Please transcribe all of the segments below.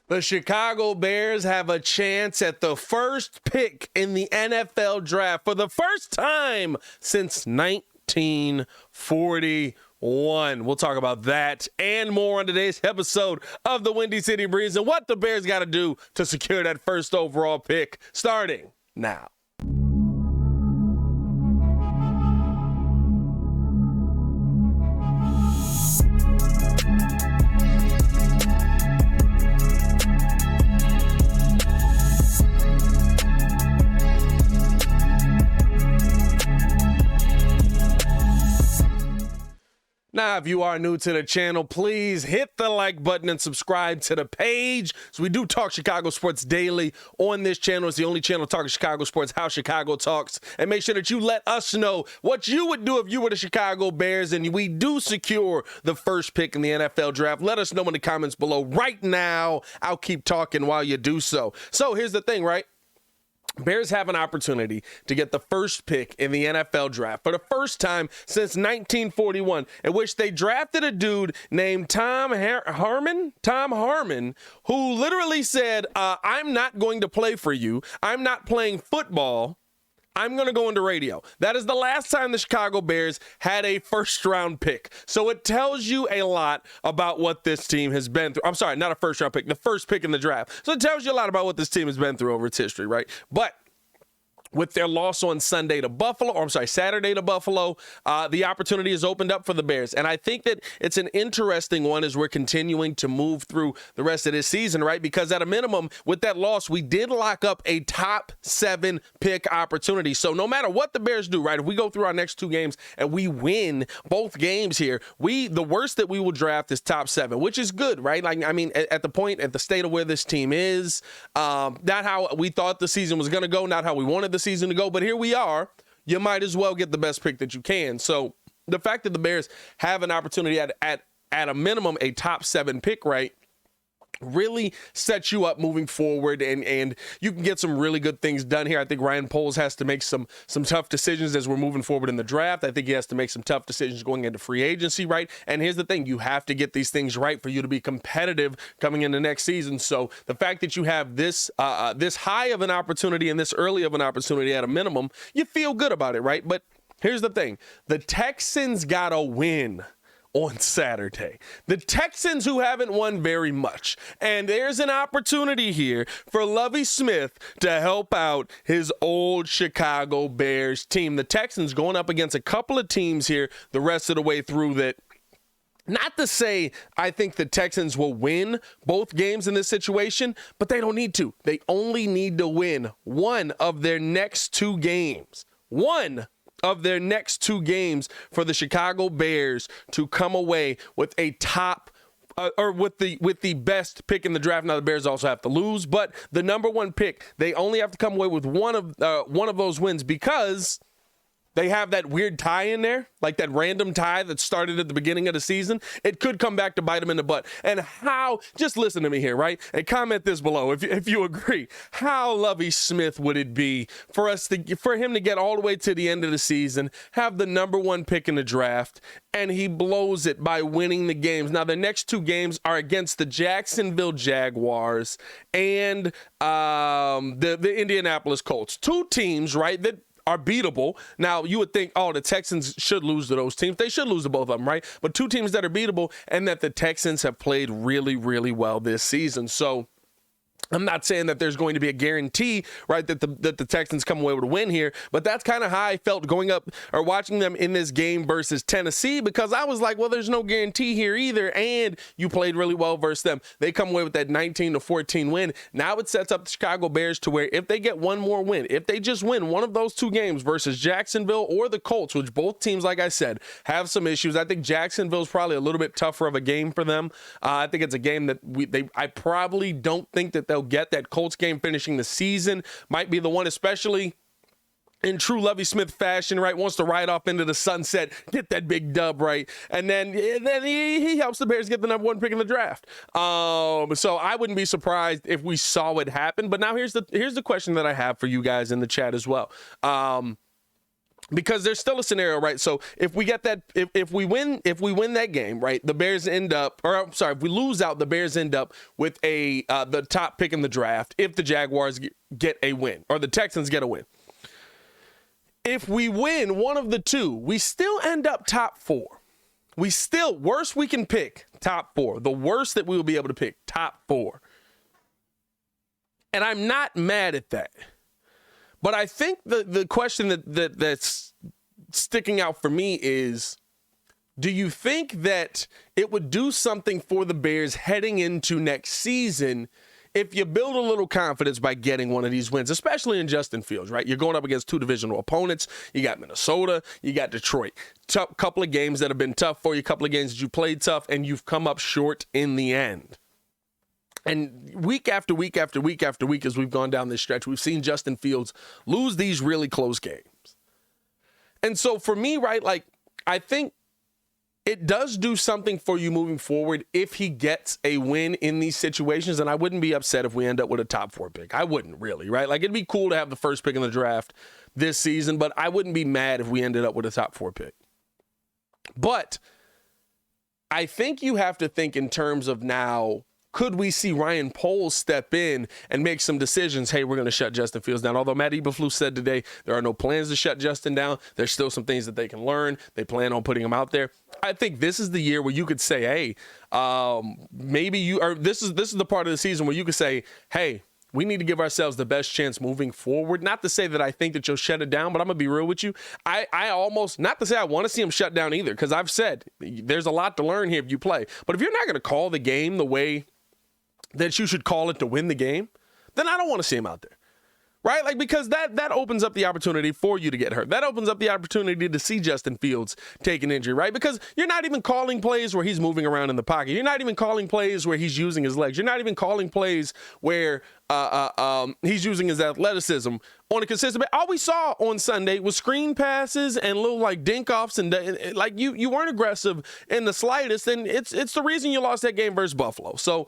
The Chicago Bears have a chance at the first pick in the NFL draft for the first time since 1941. We'll talk about that and more on today's episode of the Windy City Breeze and what the Bears got to do to secure that first overall pick starting now. Now, if you are new to the channel, please hit the like button and subscribe to the page. So we do talk Chicago sports daily on this channel. It's the only channel talking Chicago sports, how Chicago talks. And make sure that you let us know what you would do if you were the Chicago Bears and we do secure the first pick in the NFL draft. Let us know in the comments below right now. I'll keep talking while you do so. So here's the thing, right? Bears have an opportunity to get the first pick in the NFL draft for the first time since 1941, in which they drafted a dude named Tom Harmon, who literally said, I'm not going to play for you. I'm not playing football. I'm going to go into radio. That is the last time the Chicago Bears had a first-round pick. So it tells you a lot about what this team has been through. I'm sorry, not a first-round pick, the first pick in the draft. So it tells you a lot about what this team has been through over its history, right? But with their loss on Saturday to Buffalo, the opportunity is opened up for the Bears. And I think that it's an interesting one as we're continuing to move through the rest of this season, right? Because at a minimum, with that loss, we did lock up a top 7 pick opportunity. So no matter what the Bears do, right, if we go through our next 2 games and we win both games here, the worst that we will draft is top 7, which is good, right? Like, I mean, at the state of where this team is, not how we thought the season was going to go, not how we wanted the season to go, but here we are. You might as well get the best pick that you can. So the fact that the Bears have an opportunity at a minimum a top 7 pick, right, really sets you up moving forward, and you can get some really good things done here. I think Ryan Poles has to make some tough decisions as we're moving forward in the draft. I think he has to make some tough decisions going into free agency, right? And here's the thing, you have to get these things right for you to be competitive coming into next season. So the fact that you have this high of an opportunity and this early of an opportunity at a minimum, you feel good about it, right? But here's the thing, the Texans gotta win on Saturday. The Texans, who haven't won very much. And there's an opportunity here for Lovie Smith to help out his old Chicago Bears team. The Texans going up against a couple of teams here the rest of the way through that. Not to say I think the Texans will win both games in this situation, but they don't need to. They only need to win one of their next 2 games. One of their next 2 games for the Chicago Bears to come away with a top with the best pick in the draft. Now the Bears also have to lose, but the number 1 pick, they only have to come away with one of those wins because they have that weird tie in there, like that random tie that started at the beginning of the season. It could come back to bite them in the butt. And how, just listen to me here, right? And comment this below if you agree. How Lovie Smith would it be for him to get all the way to the end of the season, have the number 1 pick in the draft, and he blows it by winning the games. Now, the next 2 games are against the Jacksonville Jaguars and the Indianapolis Colts. 2 teams, right, that are beatable. Now, you would think, oh, the Texans should lose to those teams. They should lose to both of them, right? But 2 teams that are beatable, and that the Texans have played really, really well this season. So I'm not saying that there's going to be a guarantee, right, that the Texans come away with a win here, but that's kind of how I felt going up or watching them in this game versus Tennessee, because I was like, well, there's no guarantee here either, and you played really well versus them. They come away with that 19-14 win. Now it sets up the Chicago Bears to where if they get one more win, if they just win one of those 2 games versus Jacksonville or the Colts, which both teams, like I said, have some issues. I think Jacksonville's probably a little bit tougher of a game for them. I think it's a game that I probably don't think that they'll get. That Colts game finishing the season might be the one, especially in true Lovie Smith fashion, right? Wants to ride off into the sunset, get that big dub, right? And then he helps the Bears get the number 1 pick in the draft. So I wouldn't be surprised if we saw it happen. But now here's the question that I have for you guys in the chat as well. Because there's still a scenario, right? So if we get that, if we win that game, right, the Bears end up, or I'm sorry, if we lose out, the Bears end up with the top pick in the draft if the Jaguars get a win or the Texans get a win. If we win one of the two, we still end up top 4. Worst we can pick, top 4. The worst that we will be able to pick, top 4. And I'm not mad at that. But I think the question that's sticking out for me is, do you think that it would do something for the Bears heading into next season if you build a little confidence by getting one of these wins, especially in Justin Fields, right? You're going up against 2 divisional opponents. You got Minnesota, you got Detroit. Couple of games that have been tough for you, couple of games that you played tough, and you've come up short in the end. And week after week after week after week, as we've gone down this stretch, we've seen Justin Fields lose these really close games. And so for me, right, like, I think it does do something for you moving forward if he gets a win in these situations. And I wouldn't be upset if we end up with a top 4 pick. I wouldn't really, right? Like, it'd be cool to have the first pick in the draft this season, but I wouldn't be mad if we ended up with a top 4 pick. But I think you have to think in terms of now, could we see Ryan Poles step in and make some decisions? Hey, we're going to shut Justin Fields down. Although Matt Eberflus said today there are no plans to shut Justin down. There's still some things that they can learn. They plan on putting him out there. I think this is the year where you could say, hey, maybe you are. This is the part of the season where you could say, hey, we need to give ourselves the best chance moving forward. Not to say that I think that you'll shut it down, but I'm going to be real with you. I almost, not to say I want to see him shut down either, because I've said there's a lot to learn here if you play. But if you're not going to call the game the way that you should call it to win the game, then I don't want to see him out there, right? Like, because that opens up the opportunity for you to get hurt. That opens up the opportunity to see Justin Fields take an injury, right? Because you're not even calling plays where he's moving around in the pocket. You're not even calling plays where he's using his legs. You're not even calling plays where he's using his athleticism on a consistent basis. All we saw on Sunday was screen passes and little like dink-offs, and like you weren't aggressive in the slightest, and it's the reason you lost that game versus Buffalo. So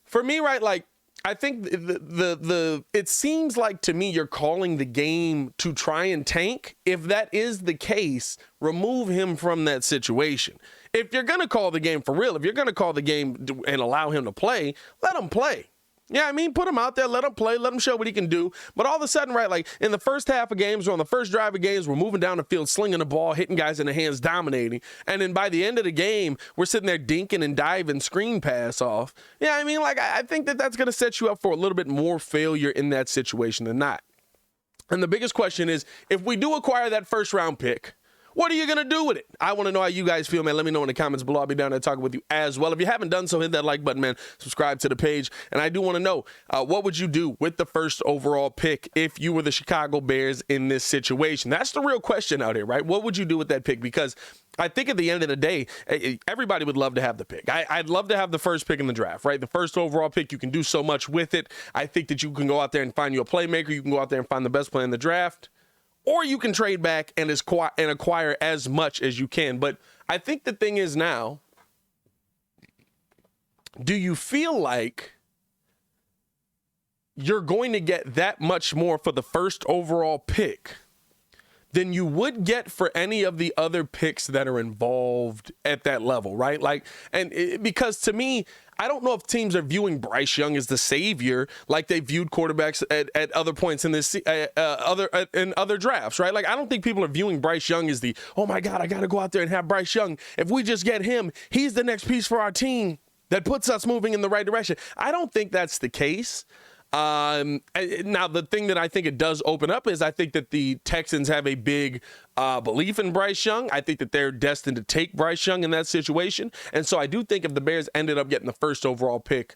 for me, right, like, I think it seems like to me you're calling the game to try and tank. If that is the case, remove him from that situation. If you're going to call the game for real, if you're going to call the game and allow him to play, let him play. Yeah, I mean, put him out there, let him play, let him show what he can do. But all of a sudden, right, like in the first half of games or on the first drive of games, we're moving down the field, slinging the ball, hitting guys in the hands, dominating. And then by the end of the game, we're sitting there dinking and diving, screen pass off. Yeah, I mean, like, I think that's going to set you up for a little bit more failure in that situation than not. And the biggest question is, if we do acquire that first round pick, what are you going to do with it? I want to know how you guys feel, man. Let me know in the comments below. I'll be down there talking with you as well. If you haven't done so, hit that like button, man. Subscribe to the page. And I do want to know, what would you do with the first overall pick if you were the Chicago Bears in this situation? That's the real question out here, right? What would you do with that pick? Because I think at the end of the day, everybody would love to have the pick. I'd love to have the first pick in the draft, right? The first overall pick, you can do so much with it. I think that you can go out there and find you a playmaker. You can go out there and find the best player in the draft. Or you can trade back and acquire as much as you can. But I think the thing is now, do you feel like you're going to get that much more for the first overall pick than you would get for any of the other picks that are involved at that level, right? Like, because to me, I don't know if teams are viewing Bryce Young as the savior like they viewed quarterbacks at other points in this in other drafts, right? Like, I don't think people are viewing Bryce Young as the, oh my God, I got to go out there and have Bryce Young. If we just get him, he's the next piece for our team that puts us moving in the right direction. I don't think that's the case. Now, the thing that I think it does open up is I think that the Texans have a big belief in Bryce Young. I think that they're destined to take Bryce Young in that situation. And so I do think if the Bears ended up getting the first overall pick,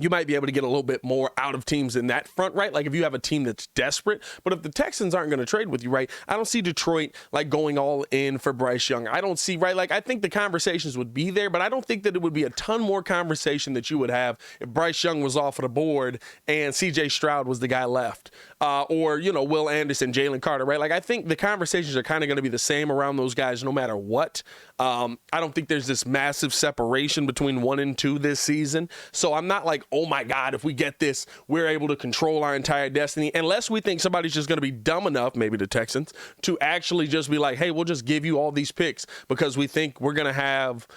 you might be able to get a little bit more out of teams in that front, right? Like if you have a team that's desperate. But if the Texans aren't going to trade with you, right, I don't see Detroit like going all in for Bryce Young. I don't see, right, like I think the conversations would be there, but I don't think that it would be a ton more conversation that you would have if Bryce Young was off of the board and C.J. Stroud was the guy left. Or, you know, Will Anderson, Jalen Carter, right? Like I think the conversations are kind of going to be the same around those guys no matter what. I don't think there's this massive separation between 1 and 2 this season. So I'm not like, oh my God, if we get this, we're able to control our entire destiny. Unless we think somebody's just going to be dumb enough, maybe the Texans, to actually just be like, hey, we'll just give you all these picks because we think we're going to have,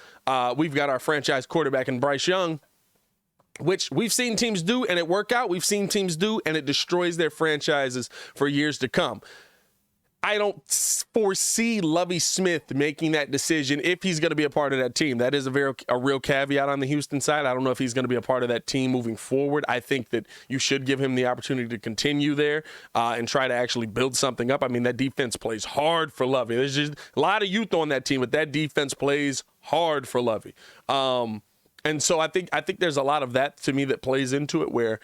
we've got our franchise quarterback in Bryce Young, which we've seen teams do and it work out. We've seen teams do and it destroys their franchises for years to come. I don't foresee Lovie Smith making that decision if he's going to be a part of that team. That is a real caveat on the Houston side. I don't know if he's going to be a part of that team moving forward. I think that you should give him the opportunity to continue there and try to actually build something up. I mean, that defense plays hard for Lovie. There's just a lot of youth on that team, but that defense plays hard for Lovie. And so I think there's a lot of that to me that plays into it where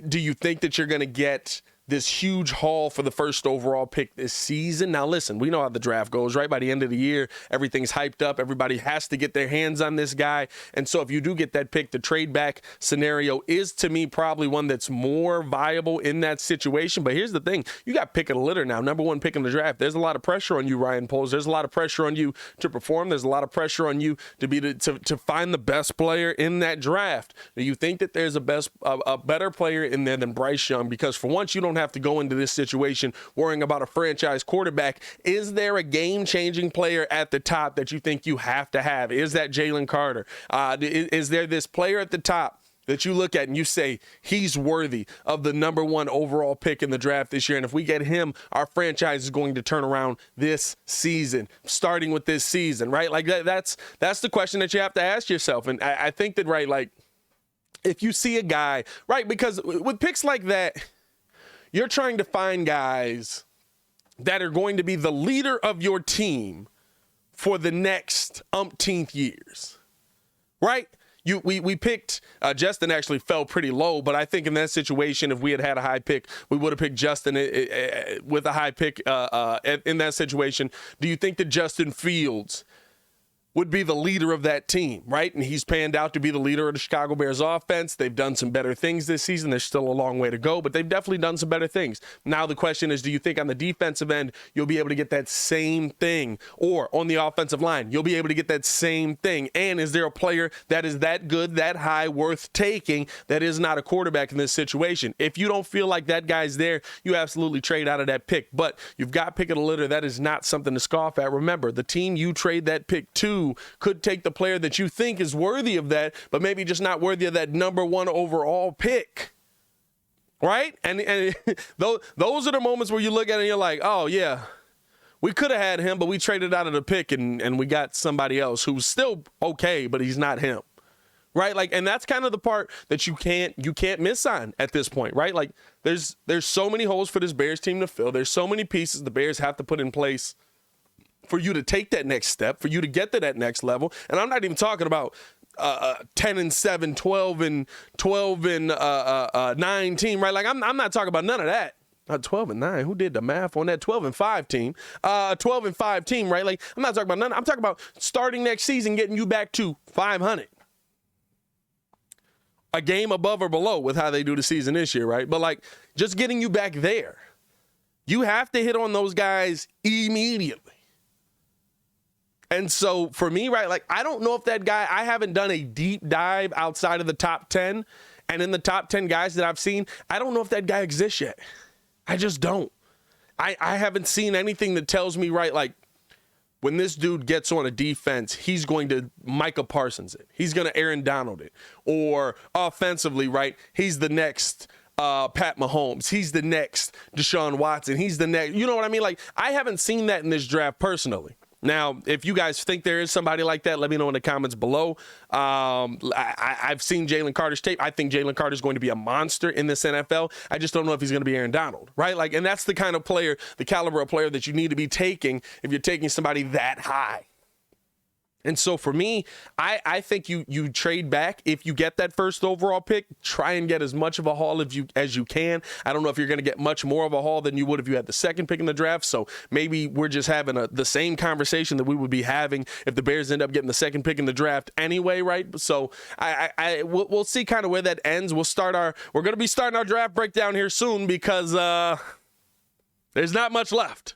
do you think that you're going to get this huge haul for the first overall pick this season? Now, listen, we know how the draft goes, right? By the end of the year, everything's hyped up. Everybody has to get their hands on this guy. And so if you do get that pick, the trade back scenario is, to me, probably one that's more viable in that situation. But here's the thing. You got pick of the litter now, number 1 pick in the draft. There's a lot of pressure on you, Ryan Poles. There's a lot of pressure on you to perform. There's a lot of pressure on you to find the best player in that draft. Do you think that there's a better player in there than Bryce Young? Because for once, you don't have to go into this situation worrying about a franchise quarterback. Is there a game-changing player at the top that you think you have to have? Is that Jalen Carter? Is there this player at the top that you look at and you say, he's worthy of the number 1 overall pick in the draft this year? And if we get him, our franchise is going to turn around this season, starting with this season, right? Like that's the question that you have to ask yourself. And I think that, right, like if you see a guy, right, because with picks like that, you're trying to find guys that are going to be the leader of your team for the next umpteenth years, right? We picked, Justin actually fell pretty low, but I think in that situation, if we had a high pick, we would have picked Justin with a high pick in that situation. Do you think that Justin Fields would be the leader of that team, right? And he's panned out to be the leader of the Chicago Bears offense. They've done some better things this season. There's still a long way to go, but they've definitely done some better things. Now the question is, do you think on the defensive end, you'll be able to get that same thing? Or on the offensive line, you'll be able to get that same thing? And is there a player that is that good, that high, worth taking, that is not a quarterback in this situation? If you don't feel like that guy's there, you absolutely trade out of that pick. But you've got pick of the litter. That is not something to scoff at. Remember, the team you trade that pick to could take the player that you think is worthy of that, but maybe just not worthy of that number 1 overall pick, right? And those are the moments where you look at it and you're like, oh, yeah, we could have had him, but we traded out of the pick and we got somebody else who's still okay, but he's not him, right? Like, and that's kind of the part that you can't miss on at this point, right? Like, there's so many holes for this Bears team to fill. There's so many pieces the Bears have to put in place for you to take that next step, for you to get to that next level. And I'm not even talking about 10-7, 12-9 team, right? Like I'm not talking about none of that. 12-9. Who did the math on that 12-5 team? 12-5 team, right? Like I'm not talking about none. I'm talking about starting next season, getting you back to 500. A game above or below with how they do the season this year, right? But like just getting you back there. You have to hit on those guys immediately. And so for me, right, like I don't know if that guy, I haven't done a deep dive outside of the top 10. And in the top 10 guys that I've seen, I don't know if that guy exists yet. I just don't. I haven't seen anything that tells me, right, like when this dude gets on a defense, he's going to Micah Parsons it. He's going to Aaron Donald it. Or offensively, right, he's the next Pat Mahomes. He's the next Deshaun Watson. He's the next, you know what I mean? Like I haven't seen that in this draft personally. Now, if you guys think there is somebody like that, let me know in the comments below. I've seen Jalen Carter's tape. I think Jalen Carter is going to be a monster in this NFL. I just don't know if he's going to be Aaron Donald, right? Like, and that's the kind of player, the caliber of player that you need to be taking if you're taking somebody that high. And so for me, I think you trade back. If you get that first overall pick, try and get as much of a haul as you can. I don't know if you're going to get much more of a haul than you would if you had the second pick in the draft. So maybe we're just having the same conversation that we would be having if the Bears end up getting the second pick in the draft anyway, right? So we'll see kind of where that ends. We're going to be starting our draft breakdown here soon because there's not much left.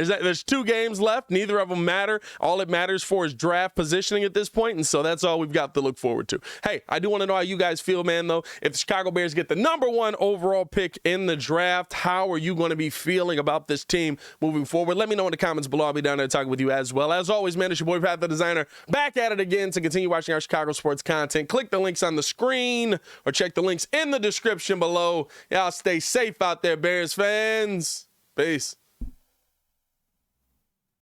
There's 2 games left. Neither of them matter. All it matters for is draft positioning at this point, and so that's all we've got to look forward to. Hey, I do want to know how you guys feel, man, though. If the Chicago Bears get the #1 overall pick in the draft, how are you going to be feeling about this team moving forward? Let me know in the comments below. I'll be down there talking with you as well. As always, man, it's your boy, Pat the Designer, back at it again to continue watching our Chicago sports content. Click the links on the screen or check the links in the description below. Y'all stay safe out there, Bears fans. Peace.